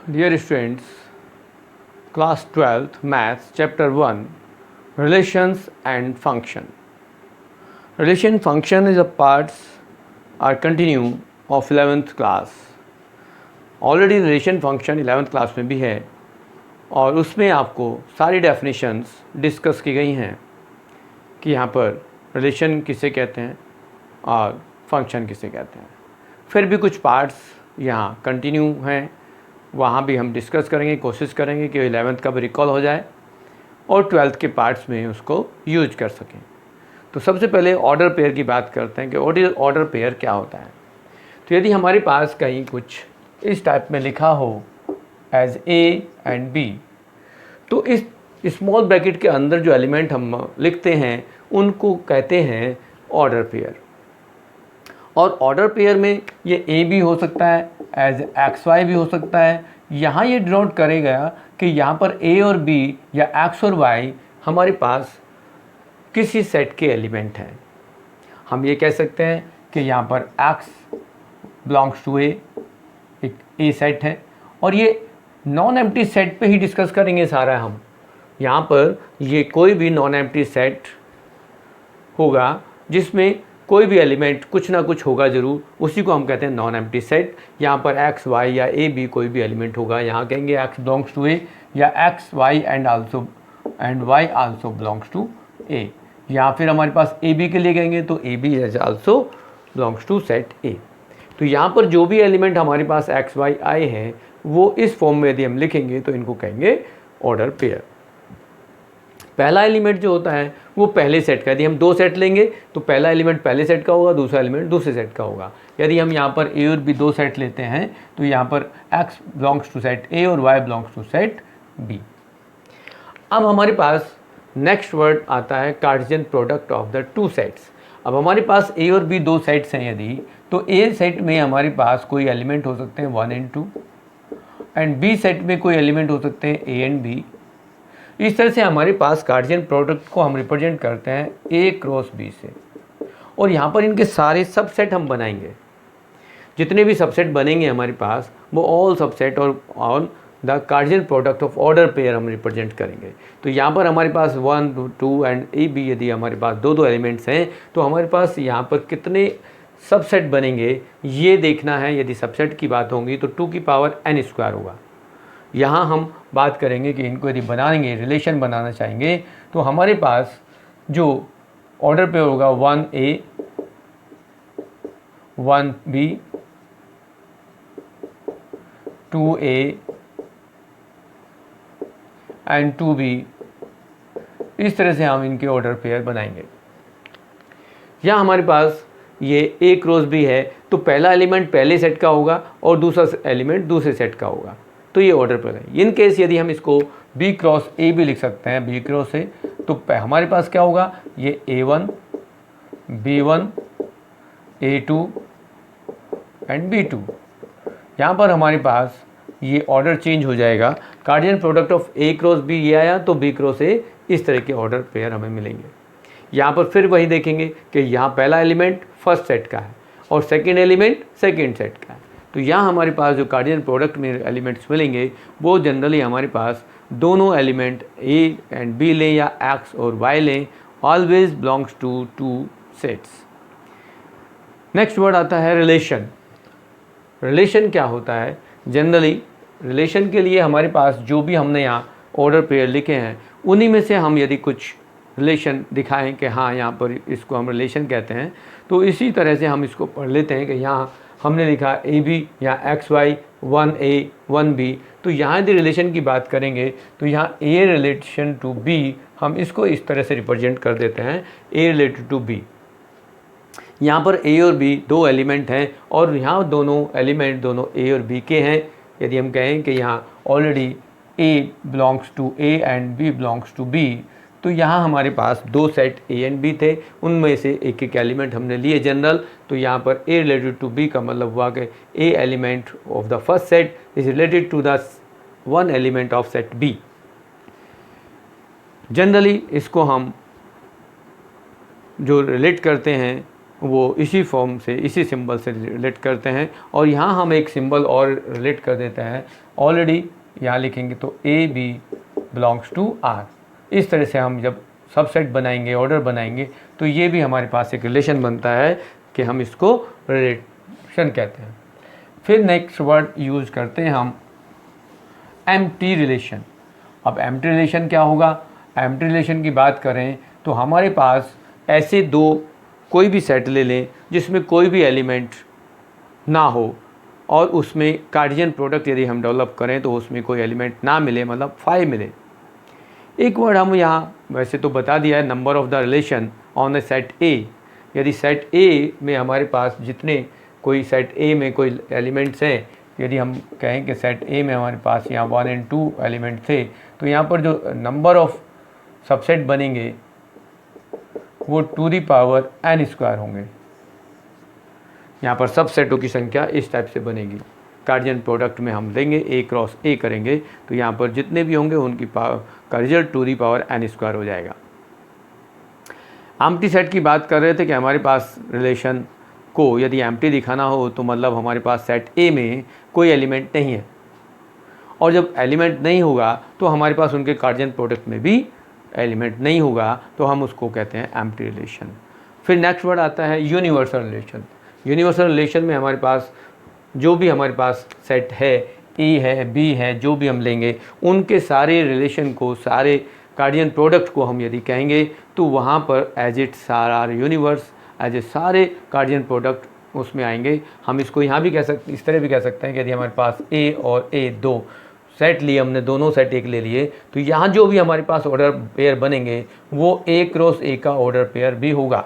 Dear students, class 12th maths chapter 1 relations and function. Relation function is a parts or continuum of 11th class. Already relation function 11th class में भी है और उसमें आपको सारी definitions discuss की गई हैं कि यहाँ पर रिलेशन किसे कहते हैं और फंक्शन किसे कहते हैं। फिर भी कुछ पार्ट्स यहाँ कंटिन्यू हैं, वहाँ भी हम डिस्कस करेंगे, कोशिश करेंगे कि 11th का भी रिकॉल हो जाए और 12th के पार्ट्स में उसको यूज कर सकें। तो सबसे पहले ऑर्डर पेयर की बात करते हैं कि ऑर्डर पेयर क्या होता है। तो यदि हमारे पास कहीं कुछ इस टाइप में लिखा हो एज ए एंड बी, तो इस स्मॉल ब्रैकेट के अंदर जो एलिमेंट हम लिखते हैं उनको कहते हैं ऑर्डर पेयर। और ऑर्डर पेयर में ये ए भी हो सकता है, एज एक्स वाई भी हो सकता है। यहाँ ये डिनोट करेगा कि यहाँ पर ए और बी या एक्स और वाई हमारे पास किसी सेट के एलिमेंट हैं। हम ये कह सकते हैं कि यहाँ पर एक्स बिलोंग्स टू ए, एक ए सेट है। और ये नॉन एम्प्टी सेट पे ही डिस्कस करेंगे सारा हम। यहाँ पर ये कोई भी नॉन एम्प्टी सेट होगा जिसमें कोई भी एलिमेंट कुछ ना कुछ होगा ज़रूर, उसी को हम कहते हैं नॉन एम्प्टी सेट। यहाँ पर एक्स वाई या ए बी कोई भी एलिमेंट होगा, यहाँ कहेंगे एक्स बिलोंग्स टू ए या x y and y also belongs to A. या फिर हमारे पास ए बी के लिए कहेंगे तो A B is also belongs to set A. तो यहाँ पर जो भी एलिमेंट हमारे पास एक्स वाई आए हैं वो इस फॉर्म में यदि हम लिखेंगे तो इनको कहेंगे ऑर्डर पेयर। पहला एलिमेंट जो होता है वो पहले सेट का, यदि हम दो सेट लेंगे तो पहला एलिमेंट पहले सेट का होगा, दूसरा एलिमेंट दूसरे सेट का होगा। यदि हम यहाँ पर ए और बी दो सेट लेते हैं तो यहाँ पर x belongs to set A और y belongs to set B. अब हमारे पास नेक्स्ट वर्ड आता है Cartesian product of the two sets. अब हमारे पास ए और बी दो सेट्स हैं यदि, तो ए सेट में हमारे पास कोई एलिमेंट हो सकते हैं 1 and 2 एंड बी सेट में कोई एलिमेंट हो सकते हैं ए एंड बी। इस तरह से हमारे पास कार्टेशियन प्रोडक्ट को हम रिप्रेजेंट करते हैं ए क्रॉस बी से। और यहाँ पर इनके सारे सबसेट हम बनाएंगे, जितने भी सबसेट बनेंगे हमारे पास वो ऑल सबसेट और on the Cartesian product of order pair हम रिप्रेजेंट करेंगे। तो यहाँ पर हमारे पास 1 2 एंड ए बी यदि हमारे पास दो एलिमेंट्स हैं तो हमारे पास यहाँ पर कितने सबसेट बनेंगे ये देखना है। यदि सबसेट की बात होगी तो 2 की पावर n स्क्वायर होगा। यहाँ हम बात करेंगे कि इनको यदि बनाएंगे, रिलेशन बनाना चाहेंगे, तो हमारे पास जो ऑर्डर पेयर होगा 1a 1b 2a and 2b, इस तरह से हम इनके ऑर्डर पेयर बनाएंगे। यहाँ हमारे पास ये ए क्रॉस बी है तो पहला एलिमेंट पहले सेट का होगा और दूसरा एलिमेंट दूसरे सेट का होगा, तो ये ऑर्डर पेयर है। इन केस यदि हम इसको बी क्रॉस ए भी लिख सकते हैं, बी क्रॉस से, तो हमारे पास क्या होगा, ये a1 b1 a2 and b2। यहाँ पर हमारे पास ये ऑर्डर चेंज हो जाएगा। Cartesian product of A cross B ये आया तो बी क्रॉस ए, इस तरह के ऑर्डर पेयर हमें मिलेंगे। यहाँ पर फिर वही देखेंगे कि यहाँ पहला एलिमेंट फर्स्ट सेट का है और सेकेंड एलिमेंट सेकेंड सेट का है। तो यहाँ हमारे पास जो कार्टेशियन प्रोडक्ट में एलिमेंट्स मिलेंगे वो जनरली हमारे पास दोनों एलिमेंट ए एंड बी लें या एक्स और वाई लें, always belongs to two sets. Next word आता है रिलेशन। रिलेशन क्या होता है? जनरली रिलेशन के लिए हमारे पास जो भी हमने यहाँ ऑर्डर पेयर लिखे हैं उन्हीं में से हम यदि कुछ रिलेशन दिखाएं कि हाँ यहाँ पर इसको हम रिलेशन कहते हैं, तो इसी तरह से हम इसको पढ़ लेते हैं कि यहाँ हमने लिखा ए बी या एक्स वाई 1a 1b। तो यहाँ यदि रिलेशन की बात करेंगे तो यहाँ ए रिलेशन टू बी हम इसको इस तरह से रिप्रेजेंट कर देते हैं ए रिलेटेड टू बी। यहाँ पर ए और बी दो एलिमेंट हैं और यहाँ दोनों एलिमेंट दोनों ए और बी के हैं। यदि हम कहें कि यहाँ already A belongs to A and B belongs to B, तो यहाँ हमारे पास दो सेट ए एंड बी थे, उनमें से एक एक एलिमेंट हमने लिए जनरल। तो यहाँ पर ए रिलेटेड टू बी का मतलब हुआ कि a element of the first set is related to the one element of set B. Generally इसको हम जो रिलेट करते हैं वो इसी फॉर्म से, इसी सिंबल से रिलेट करते हैं। और यहाँ हम एक सिंबल और रिलेट कर देते हैं, ऑलरेडी यहाँ लिखेंगे तो A B belongs to R. इस तरह से हम जब सबसेट बनाएंगे, ऑर्डर बनाएंगे, तो ये भी हमारे पास एक रिलेशन बनता है कि हम इसको रिलेशन कहते हैं। फिर नेक्स्ट वर्ड यूज़ करते हैं हम एम्प्टी रिलेशन। अब एम्प्टी रिलेशन क्या होगा? एम्प्टी रिलेशन की बात करें तो हमारे पास ऐसे दो कोई भी सेट ले लें जिसमें कोई भी एलिमेंट ना हो और उसमें कार्टेशियन प्रोडक्ट यदि हम डेवलप करें तो उसमें कोई एलिमेंट ना मिले, मतलब 5 मिले। एक वर्ड हम यहाँ वैसे तो बता दिया है, number of the relation on A set ए। यदि सेट ए में हमारे पास जितने कोई सेट ए में कोई एलिमेंट्स हैं, यदि हम कहें कि सेट ए में हमारे पास यहाँ 1 और 2 एलिमेंट थे, तो यहाँ पर जो नंबर ऑफ सबसेट बनेंगे वो to the power n square होंगे। यहाँ पर सबसेटों की संख्या इस टाइप से बनेगी। कार्टेशियन प्रोडक्ट में हम लेंगे a क्रॉस a करेंगे तो यहाँ पर जितने भी होंगे उनकी का result to the power n square हो जाएगा। एम्प्टी सेट की बात कर रहे थे कि हमारे पास रिलेशन को यदि एम्प्टी दिखाना हो तो मतलब हमारे पास सेट ए में कोई एलिमेंट नहीं है, और जब एलिमेंट नहीं होगा तो हमारे पास उनके कार्टेशियन प्रोडक्ट में भी एलिमेंट नहीं होगा, तो हम उसको कहते हैं एम्प्टी रिलेशन। फिर नेक्स्ट वर्ड आता है यूनिवर्सल रिलेशन। यूनिवर्सल रिलेशन में हमारे पास जो भी हमारे पास सेट है, ए है, बी है, जो भी हम लेंगे उनके सारे रिलेशन को, सारे कार्टेशियन प्रोडक्ट को हम यदि कहेंगे तो वहाँ पर एज इट सारा यूनिवर्स, एज ए सारे कार्टेशियन प्रोडक्ट उसमें आएंगे। हम इसको यहाँ भी कह सकते, इस तरह भी कह सकते हैं कि यदि हमारे पास ए और ए दो सेट लिए, हमने दोनों सेट एक ले लिए, तो यहाँ जो भी हमारे पास ऑर्डर पेयर बनेंगे वो ए क्रॉस ए का ऑर्डर पेयर भी होगा।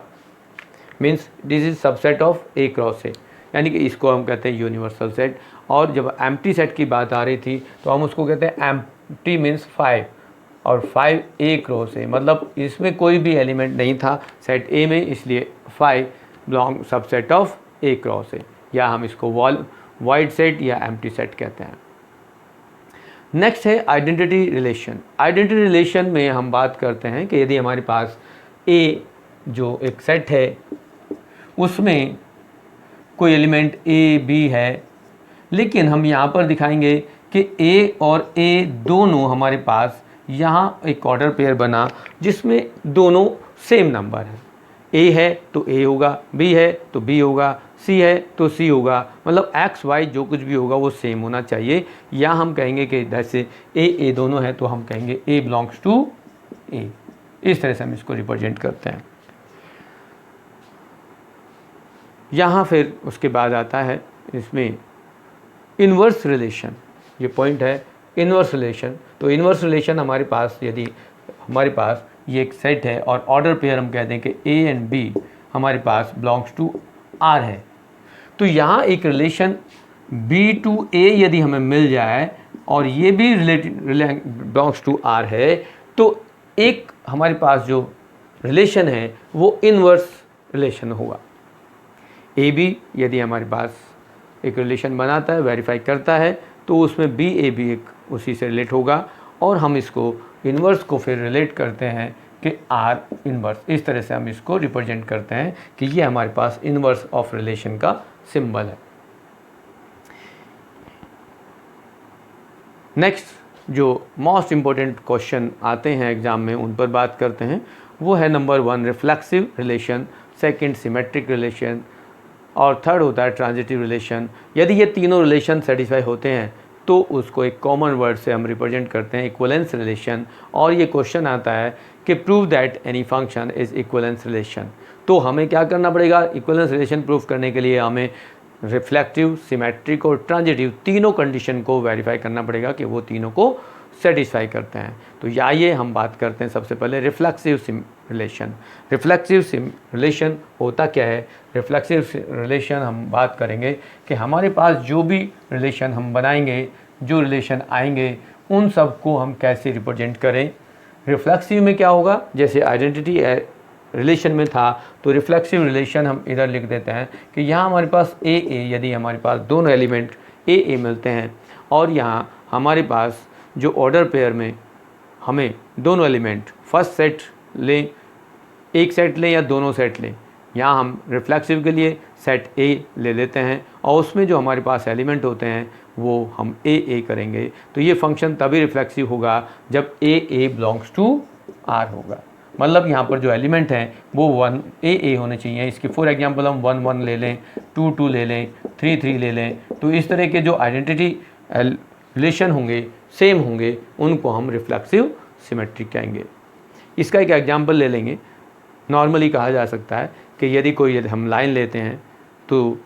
Means this is subset of A cross ए, यानी कि इसको हम कहते हैं यूनिवर्सल सेट। और जब एम्प्टी सेट की बात आ रही थी तो हम उसको कहते हैं एम्प्टी मीन्स 5, और 5 ए क्रॉस ए, मतलब इसमें कोई भी एलिमेंट नहीं था सेट ए में, इसलिए 5 belong subset of A cross ए, या हम इसको वॉइड सेट या एम्प्टी सेट कहते हैं। नेक्स्ट है आइडेंटिटी रिलेशन। आइडेंटिटी रिलेशन में हम बात करते हैं कि यदि हमारे पास ए जो एक सेट है उसमें कोई एलिमेंट ए बी है, लेकिन हम यहाँ पर दिखाएंगे कि ए और ए दोनों हमारे पास यहाँ एक ऑर्डर पेयर बना जिसमें दोनों सेम नंबर है। ए है तो ए होगा, बी है तो बी होगा, सी है तो सी होगा, मतलब एक्स वाई जो कुछ भी होगा वो सेम होना चाहिए। या हम कहेंगे कि जैसे ए दोनों है तो हम कहेंगे ए बिलोंग्स टू ए। इस तरह से हम इसको रिप्रेजेंट करते हैं। यहाँ फिर उसके बाद आता है इसमें इन्वर्स रिलेशन। ये पॉइंट है इन्वर्स रिलेशन। तो इन्वर्स रिलेशन हमारे पास, यदि हमारे पास ये एक सेट है और ऑर्डर पेयर हम कहते हैं कि ए एंड बी हमारे पास बिलोंग्स टू आर है, तो यहाँ एक रिलेशन बी टू ए यदि हमें मिल जाए और ये भी बिलोंग्स टू आर है, तो एक हमारे पास जो रिलेशन है वो इन्वर्स रिलेशन होगा। ए बी यदि हमारे पास एक रिलेशन बनाता है, वेरीफाई करता है, तो उसमें बी ए बी एक उसी से रिलेट होगा, और हम इसको इन्वर्स को फिर रिलेट करते हैं कि आर इन्वर्स। इस तरह से हम इसको रिप्रेजेंट करते हैं कि ये हमारे पास इन्वर्स ऑफ रिलेशन का सिंबल है। नेक्स्ट जो मोस्ट इम्पोर्टेंट क्वेश्चन आते हैं एग्जाम में उन पर बात करते हैं, वो है number 1 reflexive relation, second symmetric relation, और थर्ड होता है ट्रांजिटिव रिलेशन। यदि ये तीनों रिलेशन सेटिस्फाई होते हैं तो उसको एक कॉमन वर्ड से हम रिप्रेजेंट करते हैं इक्विवेलेंस रिलेशन। और ये क्वेश्चन आता है कि prove that any function is equivalence relation. तो हमें क्या करना पड़ेगा? इक्विवेलेंस रिलेशन प्रूव करने के लिए हमें रिफ्लेक्टिव, सिमेट्रिक और ट्रांजिटिव तीनों कंडीशन को वेरीफाई करना पड़ेगा कि वो तीनों को सेटिस्फाई करते हैं। तो आइए हम बात करते हैं सबसे पहले रिफ्लेक्सिव रिलेशन। रिफ्लेक्सिव रिलेशन होता क्या है? रिफ्लेक्सिव रिलेशन हम बात करेंगे कि हमारे पास जो भी रिलेशन हम बनाएंगे, जो रिलेशन आएंगे, उन सब को हम कैसे रिप्रेजेंट करें। रिफ्लेक्सिव में क्या होगा? जैसे आइडेंटिटी रिलेशन में था, तो रिफ्लेक्सिव रिलेशन हम इधर लिख देते हैं कि यहाँ हमारे पास ए यदि हमारे पास दोनों एलिमेंट ए मिलते हैं, और यहाँ हमारे पास जो ऑर्डर पेयर में हमें दोनों एलिमेंट फर्स्ट सेट लें, एक सेट लें या दोनों सेट लें, यहाँ हम रिफ्लेक्सिव के लिए सेट ए ले लेते हैं और उसमें जो हमारे पास एलिमेंट होते हैं वो हम ए करेंगे। तो ये फंक्शन तभी रिफ्लेक्सिव होगा जब ए बिलोंग्स टू आर होगा। मतलब यहाँ पर जो एलिमेंट हैं वो 1 ए होने चाहिए। इसके फॉर एग्जांपल हम 1 1 ले लें, 2 2 ले लें, 3 3 ले लें। तो इस तरह के जो आइडेंटिटी रिलेशन होंगे, सेम होंगे, उनको हम रिफ्लेक्सिव सिमेट्रिक कहेंगे। इसका एक एग्जांपल ले लेंगे। नॉर्मली कहा जा सकता है कि यदि कोई हम लाइन लेते हैं तो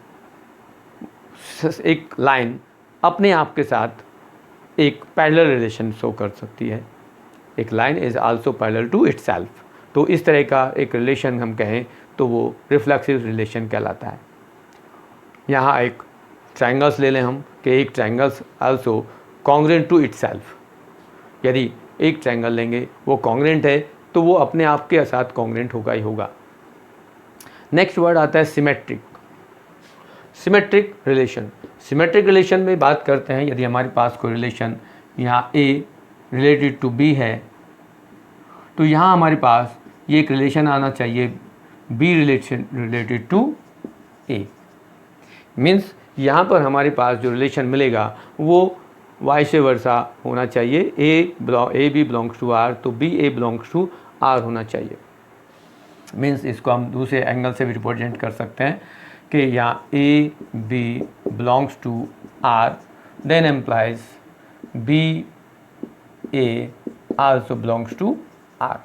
एक लाइन अपने आप के साथ एक पैरेलल रिलेशन शो कर सकती है। एक line is also parallel to itself. तो इस तरह का एक रिलेशन हम कहें तो वो रिफ्लेक्सिव रिलेशन कहलाता है। यहाँ एक ट्रायंगल्स ले लें हम कि एक triangles also congruent to itself. यदि एक ट्रायंगल लेंगे वो कॉन्ग्रुएंट है तो वो अपने आप के साथ कॉन्ग्रुएंट होगा ही होगा। नेक्स्ट वर्ड आता है symmetric. Symmetric relation. Symmetric relation में बात करते हैं यदि हमारे पास कोई रिलेशन यहाँ ए रिलेटेड टू बी है तो यहाँ हमारे पास ये एक रिलेशन आना चाहिए B related to A. Means यहाँ पर हमारे पास जो रिलेशन मिलेगा वो वाइस वर्सा होना चाहिए। A B belongs to R तो B A belongs to R होना चाहिए। मीन्स इसको हम दूसरे एंगल से भी रिप्रेजेंट कर सकते हैं कि यहाँ A B belongs to R then implies B A also belongs to R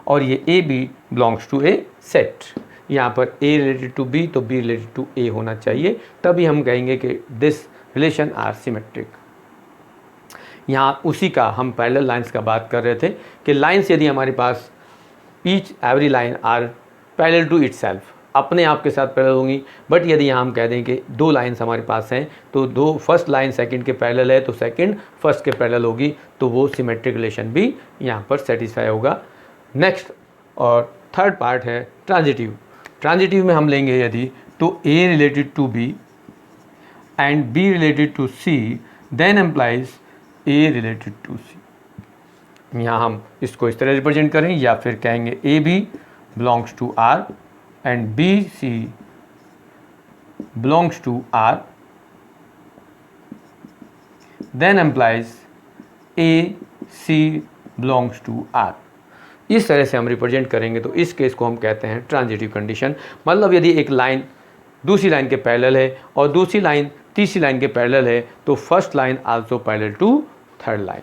और ये A B belongs to A set. यहाँ पर ए रिलेटेड टू बी तो बी रिलेटेड टू ए होना चाहिए, तभी हम कहेंगे कि दिस रिलेशन आर सिमेट्रिक। यहाँ उसी का हम पैरेलल लाइंस का बात कर रहे थे कि लाइंस यदि हमारे पास each every line are parallel to itself, अपने आप के साथ पैरेलल होंगी। बट यदि यहाँ हम कह दें कि दो लाइंस हमारे पास हैं तो दो फर्स्ट लाइन सेकंड के पैरेलल है तो सेकंड फर्स्ट के पैरेलल होगी, तो वो सिमेट्रिक रिलेशन भी यहाँ पर सेटिस्फाई होगा। नेक्स्ट और थर्ड पार्ट है ट्रांजिटिव। ट्रांजिटिव में हम लेंगे यदि तो A related to B and B related to C then implies A related to C. यहाँ हम इसको इस तरह रिप्रेजेंट करें या फिर कहेंगे A B belongs to R and B C belongs to R then implies A C belongs to R. इस तरह से हम रिप्रेजेंट करेंगे तो इस केस को हम कहते हैं ट्रांजिटिव कंडीशन। मतलब यदि एक लाइन दूसरी लाइन के पैरेलल है और दूसरी लाइन तीसरी लाइन के पैरेलल है तो first line also parallel to third line.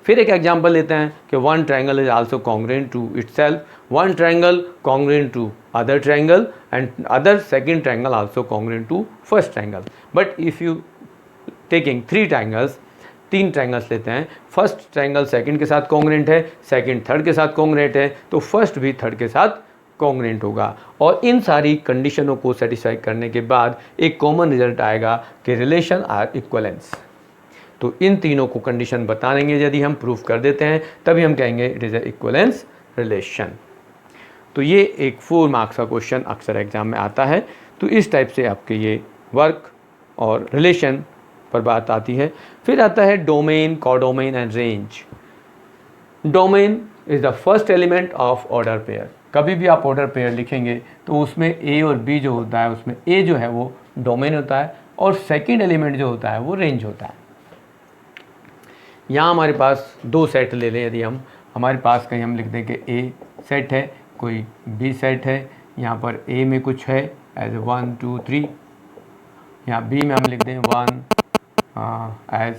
फिर एक एग्जांपल लेते हैं कि one triangle is also congruent to itself, one triangle congruent to other triangle and other second triangle also congruent to first triangle. But if you taking three triangles, तीन triangles लेते हैं, first triangle second के साथ congruent है, second third के साथ congruent है, तो फर्स्ट भी थर्ड के साथ कॉन्ग्रुएंट होगा। और इन सारी कंडीशनों को सेटिस्फाई करने के बाद एक कॉमन रिजल्ट आएगा कि रिलेशन आर इक्वलेंस। तो इन तीनों को कंडीशन बता देंगे, यदि हम प्रूफ कर देते हैं तभी हम कहेंगे it is a equivalence relation. तो ये एक 4 मार्क्स का क्वेश्चन अक्सर एग्जाम में आता है। तो इस टाइप से आपके ये वर्क और रिलेशन पर बात आती है। फिर आता है domain, codomain and range. Domain is the first element of order pair. कभी भी आप ऑर्डर पेयर लिखेंगे तो उसमें ए और बी जो होता है उसमें ए जो है वो डोमेन होता है और सेकंड एलिमेंट जो होता है वो रेंज होता है। यहाँ हमारे पास दो सेट ले लें, यदि हमारे पास कहीं हम लिख दें कि ए सेट है, कोई बी सेट है, यहाँ पर ए में कुछ है एज 1 2 3, यहाँ बी में हम लिख दें 1 as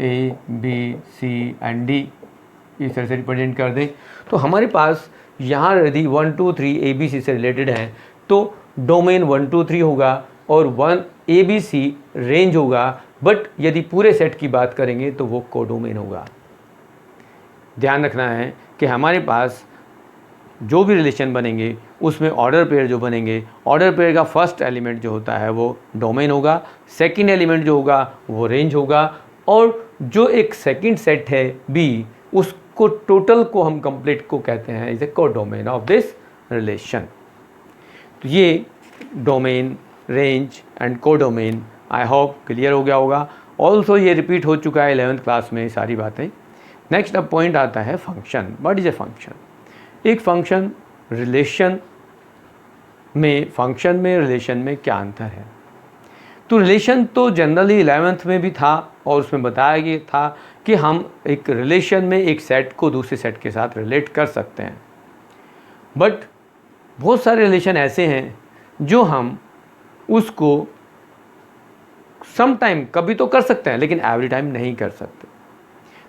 A B C and D, इस तरह से रिप्रेजेंट कर दें। तो हमारे पास यहाँ यदि 1 2 3 ए बी सी से रिलेटेड हैं तो डोमेन 1 2 3 होगा और 1 ए बी सी रेंज होगा। बट यदि पूरे सेट की बात करेंगे तो वो कोडोमेन होगा। ध्यान रखना है कि हमारे पास जो भी रिलेशन बनेंगे उसमें ऑर्डर पेयर जो बनेंगे, ऑर्डर पेयर का फर्स्ट एलिमेंट जो होता है वो डोमेन होगा, सेकंड एलिमेंट जो होगा वो रेंज होगा, और जो एक सेकंड सेट है बी उसको टोटल को हम कंप्लीट को कहते हैं is a codomain of this relation. तो ये domain, range and codomain I hope clear हो गया होगा। ऑल्सो ये रिपीट हो चुका है 11th क्लास में सारी बातें। नेक्स्ट अब पॉइंट आता है function. What is a function? एक फंक्शन रिलेशन में फंक्शन में रिलेशन में क्या अंतर है। तो रिलेशन तो जनरली 11th में भी था और उसमें बताया गया था कि हम एक रिलेशन में एक सेट को दूसरे सेट के साथ रिलेट कर सकते हैं, बट बहुत सारे रिलेशन ऐसे हैं जो हम उसको सम टाइम कभी तो कर सकते हैं लेकिन एवरी टाइम नहीं कर सकते।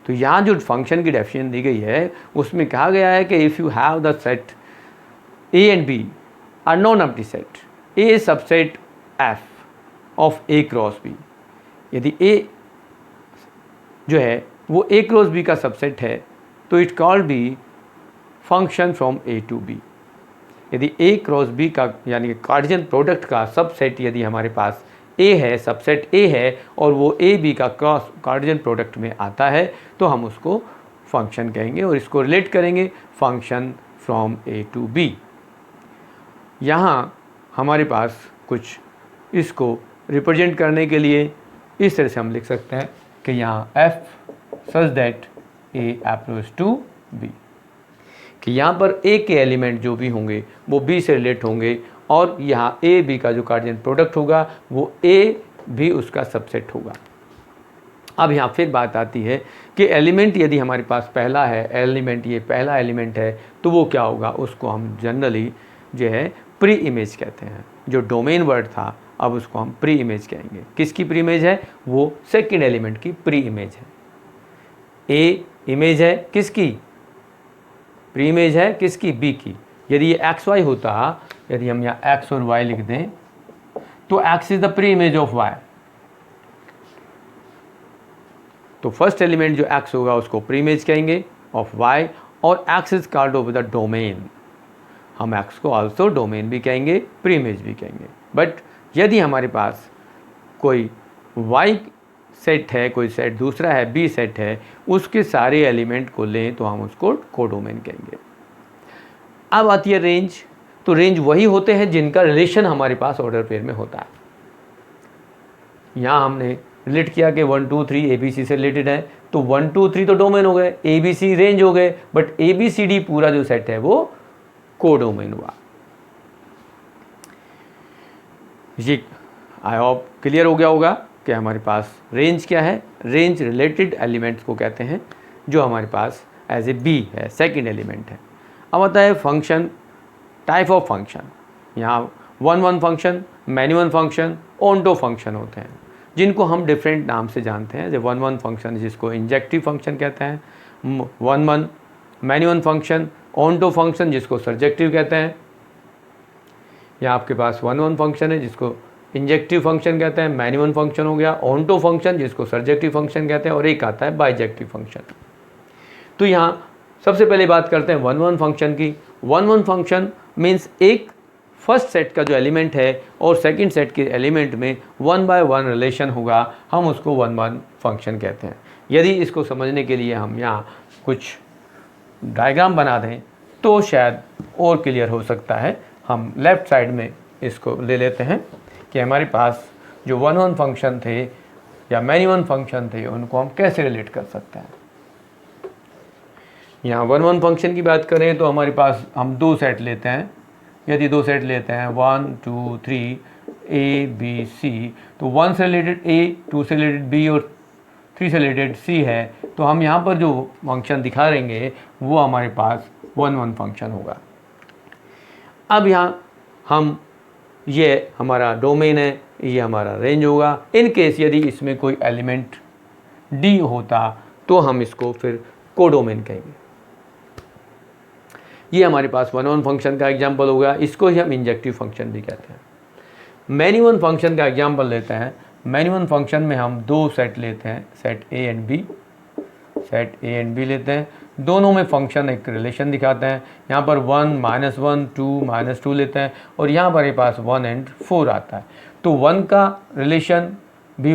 तो यहाँ जो फंक्शन की डेफिनेशन दी गई है उसमें कहा गया है कि if you have the set A and B are non empty set, A subset F of A cross B, यदि ए जो है वो ए क्रॉस बी का सबसेट है तो it called be function from A to B. यदि A cross B का यानी कि कार्टेशियन प्रोडक्ट का सबसेट यदि हमारे पास ए है, सबसेट ए है और वो ए बी का क्रॉस कार्टेशियन प्रोडक्ट में आता है तो हम उसको फंक्शन कहेंगे और इसको रिलेट करेंगे function from A to B. यहाँ हमारे पास कुछ इसको रिप्रेजेंट करने के लिए इस तरह से हम लिख सकते हैं कि यहाँ f such that a approach to b, कि यहाँ पर a के एलिमेंट जो भी होंगे वो b से रिलेट होंगे और यहाँ a b का जो कार्टेशियन प्रोडक्ट होगा वो a भी उसका सबसेट होगा। अब यहाँ फिर बात आती है कि एलिमेंट यदि हमारे पास पहला है, एलिमेंट ये पहला एलिमेंट है तो वो क्या होगा, उसको हम जनरली जो है प्री इमेज कहते हैं। जो डोमेन वर्ड था अब उसको हम प्री इमेज कहेंगे। किसकी प्री इमेज है, वो सेकंड एलिमेंट की प्री इमेज है। ए इमेज है किसकी, प्री इमेज है किसकी, बी की। यदि ये एक्स वाई होता, यदि हम यहाँ एक्स और वाई लिख दें तो X is the pre image of Y, तो फर्स्ट एलिमेंट जो एक्स होगा उसको प्री इमेज कहेंगे ऑफ वाई और X is called of the domain. हम एक्स को आल्सो डोमेन भी कहेंगे, प्री इमेज भी कहेंगे। बट यदि हमारे पास कोई वाई सेट है, कोई सेट दूसरा है बी सेट है, उसके सारे एलिमेंट को लें तो हम उसको कोडोमेन कहेंगे। अब आती है रेंज। तो रेंज वही होते हैं जिनका रिलेशन हमारे पास ऑर्डर पेयर में होता है। यहाँ हमने रिलेट किया कि 1 2 3 ABC से रिलेटेड है, तो 1 2 3 तो डोमेन हो गए, ABC रेंज हो गए, बट ABCD पूरा जो सेट है वो कोडोमेन हुआ। ये आई होप क्लियर हो गया होगा कि हमारे पास रेंज क्या है। रेंज रिलेटेड एलिमेंट्स को कहते हैं जो हमारे पास एज ए बी है, सेकंड एलिमेंट है। अब आता है फंक्शन, टाइप ऑफ फंक्शन। यहाँ one one function, many one function, onto function होते हैं जिनको हम डिफरेंट नाम से जानते हैं। जैसे वन वन फंक्शन जिसको इंजेक्टिव फंक्शन कहते हैं, one one many one function, onto function जिसको सर्जेक्टिव कहते हैं। यहाँ आपके पास वन वन फंक्शन है जिसको इंजेक्टिव फंक्शन कहते हैं, मैनी वन फंक्शन हो गया, ऑनटो फंक्शन जिसको सर्जेक्टिव फंक्शन कहते हैं, और एक आता है बाइजेक्टिव फंक्शन। तो यहाँ सबसे पहले बात करते हैं वन वन फंक्शन की। वन वन फंक्शन मीन्स एक फर्स्ट सेट का जो एलिमेंट है और सेकंड सेट के एलिमेंट में 1 बाय 1 रिलेशन होगा, हम उसको वन वन फंक्शन कहते हैं। यदि इसको समझने के लिए हम यहाँ कुछ डायग्राम बना दें तो शायद और क्लियर हो सकता है। हम लेफ़्ट साइड में इसको ले लेते हैं कि हमारे पास जो वन वन फंक्शन थे या मैनी वन फंक्शन थे उनको हम कैसे रिलेट कर सकते हैं। यहाँ वन वन फंक्शन की बात करें तो हमारे पास हम दो सेट लेते हैं। यदि दो सेट लेते हैं 1 2 3 ABC, तो 1 से रिलेटेड A, 2 से रिलेटेड B और 3 से रिलेटेड C है, तो हम यहाँ पर जो फंक्शन दिखा रहेंगे वो हमारे पास वन वन फंक्शन होगा। अब यहाँ हम ये हमारा डोमेन है, ये हमारा रेंज होगा। इन केस यदि इसमें कोई एलिमेंट D होता तो हम इसको फिर कोडोमेन कहेंगे। ये हमारे पास वन वन फंक्शन का एग्जाम्पल होगा, इसको ही हम इंजेक्टिव फंक्शन भी कहते हैं। मैनी वन फंक्शन का एग्जाम्पल लेते हैं। मैनी वन फंक्शन में हम दो सेट लेते हैं, set A and B, set A and B लेते हैं। दोनों में फंक्शन एक रिलेशन दिखाते हैं। यहाँ पर 1 -1 2 -2 लेते हैं और यहाँ पर ये पास 1 एंड 4 आता है। तो 1 का रिलेशन भी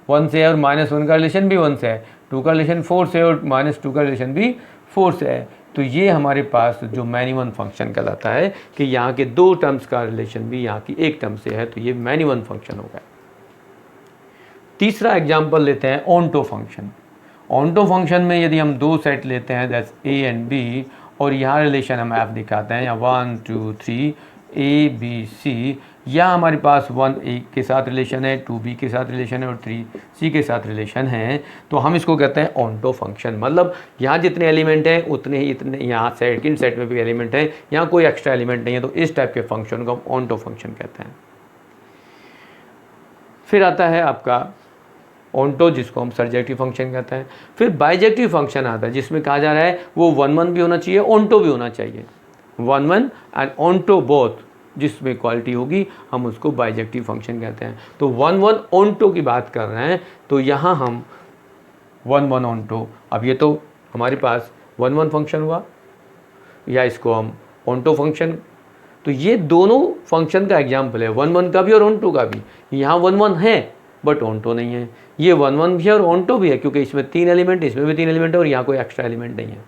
1 से है और -1 का रिलेशन भी 1 से है, 2 का रिलेशन 4 से और -2 का रिलेशन भी 4 से है। तो ये हमारे पास जो मैनी वन फंक्शन कहलाता है कि यहाँ के दो टर्म्स का रिलेशन भी यहाँ की एक टर्म से है, तो ये मैनी वन फंक्शन होगा। तीसरा एग्जाम्पल लेते हैं ऑनटो फंक्शन। ऑनटो फंक्शन में यदि हम दो सेट लेते हैं दैट्स A एंड B और यहाँ रिलेशन हम F दिखाते हैं, या 1 2 3 ए बी सी, या हमारे पास 1 ए के साथ रिलेशन है, 2 बी के साथ रिलेशन है और 3 सी के साथ रिलेशन है, तो हम इसको कहते हैं ऑन्टो फंक्शन। मतलब यहाँ जितने एलिमेंट हैं उतने ही इतने यहाँ सेकंड सेट में भी एलिमेंट है, यहाँ कोई एक्स्ट्रा एलिमेंट नहीं है, तो इस टाइप के फंक्शन को हम ऑन्टो फंक्शन कहते हैं। फिर आता है आपका ऑन्टो, जिसको हम सर्जेक्टिव फंक्शन कहते हैं। फिर बाइजेक्टिव फंक्शन आता है, जिसमें कहा जा रहा है वो 1-1 भी होना चाहिए, ऑन्टो भी होना चाहिए। 1-1 एंड ऑन्टो बोथ, जिसमें क्वालिटी होगी हम उसको बाइजेक्टिव फंक्शन कहते हैं। तो 1-1 ऑन्टो की बात कर रहे हैं, तो यहाँ हम 1-1 ऑन्टो, अब ये तो हमारे पास 1-1 फंक्शन हुआ, या इसको हम ऑन्टो फंक्शन, तो ये दोनों फंक्शन का एग्जाम्पल है, 1-1 का भी और ऑन्टो का भी। यहाँ 1-1 है बट ऑन्टो नहीं है, ये 1-1 भी है और ऑन्टो भी है, क्योंकि इसमें 3 एलिमेंट, इसमें भी 3 एलिमेंट है और यहाँ कोई एक्स्ट्रा एलिमेंट नहीं है।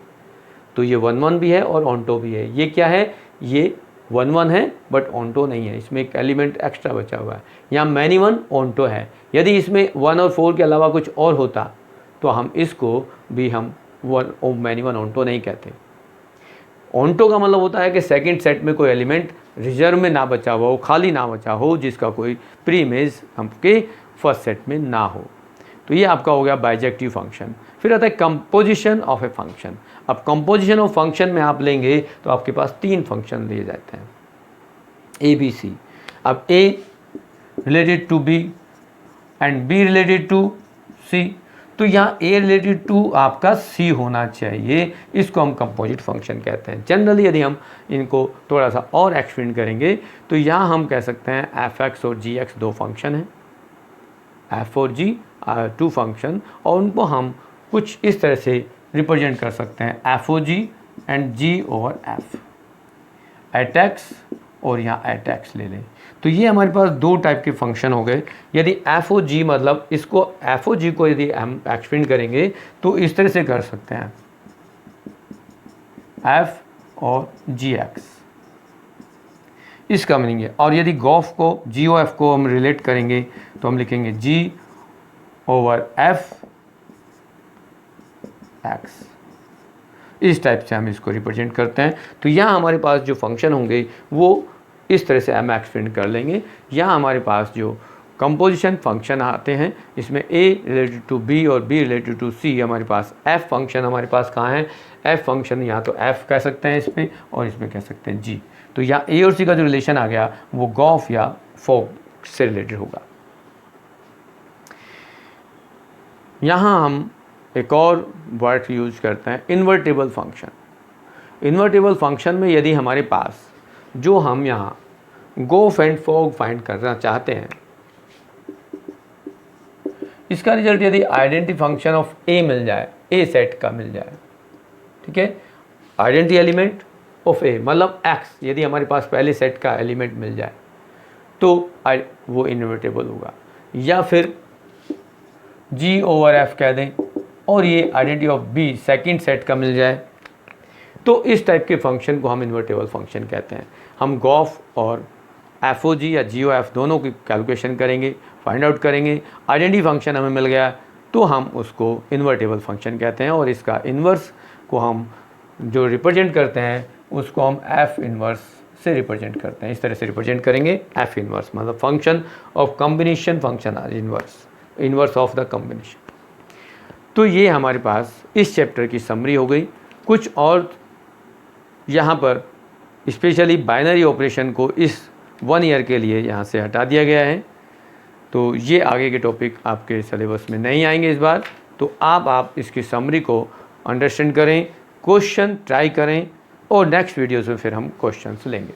तो ये 1-1 भी है और ऑन्टो भी है। ये क्या है, ये 1-1 है बट ऑन्टो नहीं है, इसमें एक एलिमेंट एक्स्ट्रा बचा हुआ है। यहाँ मैनी 1 ऑन्टो है, यदि इसमें 1 और 4 के अलावा कुछ और होता तो हम इसको भी हम मैनी 1 ऑन्टो नहीं कहते। ऑन्टो का मतलब होता है कि सेकंड सेट में कोई एलिमेंट रिजर्व में ना बचा हुआ हो, खाली ना बचा हो, जिसका कोई प्री इमेज हमके फर्स्ट सेट में ना हो। तो ये आपका हो गया बाइजेक्टिव फंक्शन। फिर आता है कंपोजिशन ऑफ ए फंक्शन। अब कंपोजिशन ऑफ फंक्शन में आप लेंगे तो आपके पास 3 फंक्शन दिए जाते हैं, ए बी सी। अब A related to B and B related to C, तो यहाँ ए रिलेटेड टू आपका सी होना चाहिए, इसको हम कंपोजिट फंक्शन कहते हैं। जनरली यदि हम इनको थोड़ा सा और एक्सप्लेन करेंगे तो यहाँ हम कह सकते हैं एफ एक्स और जी एक्स 2 फंक्शन हैं, एफ और जी 2 फंक्शन, और उनको हम कुछ इस तरह से रिप्रेजेंट कर सकते हैं, F O G and G over F, at X और यहाँ एट एक्स ले लें। तो ये हमारे पास 2 टाइप के फंक्शन हो गए। यदि एफ ओ जी, मतलब इसको एफ ओ जी को यदि हम एक्सप्लेन करेंगे तो इस तरह से कर सकते हैं, एफ और जी एक्स, इसका मीनिंग है। और यदि गॉफ को, जी ओ एफ को हम रिलेट करेंगे तो हम लिखेंगे जी ओवर एफ एक्स, इस टाइप से हम इसको रिप्रेजेंट करते हैं। तो यहाँ हमारे पास जो फंक्शन होंगे वो इस तरह से हम एक्सप्लेन कर लेंगे। यहाँ हमारे पास जो कंपोजिशन फंक्शन आते हैं, इसमें ए रिलेटेड टू बी और बी रिलेटेड टू सी, हमारे पास एफ फंक्शन हमारे पास कहाँ है, एफ फंक्शन यहाँ तो एफ कह सकते हैं इसमें, और इसमें कह सकते हैं जी। तो यहाँ ए और सी का जो रिलेशन आ गया वो गॉफ या फोग से रिलेटेड होगा। यहाँ हम एक और वर्ड यूज करते हैं, इन्वर्टेबल फंक्शन। इन्वर्टेबल फंक्शन में यदि हमारे पास जो हम यहाँ गॉफ एंड फॉग फाइंड करना चाहते हैं, इसका रिजल्ट यदि आइडेंटिटी फंक्शन ऑफ ए मिल जाए, ए सेट का मिल जाए, ठीक है, आइडेंटिटी एलिमेंट ऑफ ए मतलब एक्स, यदि हमारे पास पहले सेट का एलिमेंट मिल जाए तो वो इन्वर्टेबल होगा। या फिर जी ओवर एफ कह दें और ये identity of B second set का मिल जाए, तो इस टाइप के फंक्शन को हम इन्वर्टेबल फंक्शन कहते हैं। हम गॉफ और एफ ओ जी या जी ओ एफ दोनों की कैलकुलेशन करेंगे, फाइंड आउट करेंगे, आइडेंटिटी फंक्शन हमें मिल गया तो हम उसको इन्वर्टेबल फंक्शन कहते हैं, और इसका इन्वर्स को हम जो रिप्रेजेंट करते हैं उसको हम एफ इन्वर्स से रिप्रेजेंट करते हैं। इस तरह से रिप्रेजेंट करेंगे एफ इन्वर्स, मतलब function of combination function are inverse, inverse of the combination. तो ये हमारे पास इस चैप्टर की समरी हो गई। कुछ और यहाँ पर स्पेशली बाइनरी ऑपरेशन को इस 1 ईयर के लिए यहाँ से हटा दिया गया है, तो ये आगे के टॉपिक आपके सिलेबस में नहीं आएंगे इस बार। तो आप इसकी समरी को अंडरस्टैंड करें, क्वेश्चन ट्राई करें, और नेक्स्ट वीडियोज़ में फिर हम क्वेश्चंस लेंगे।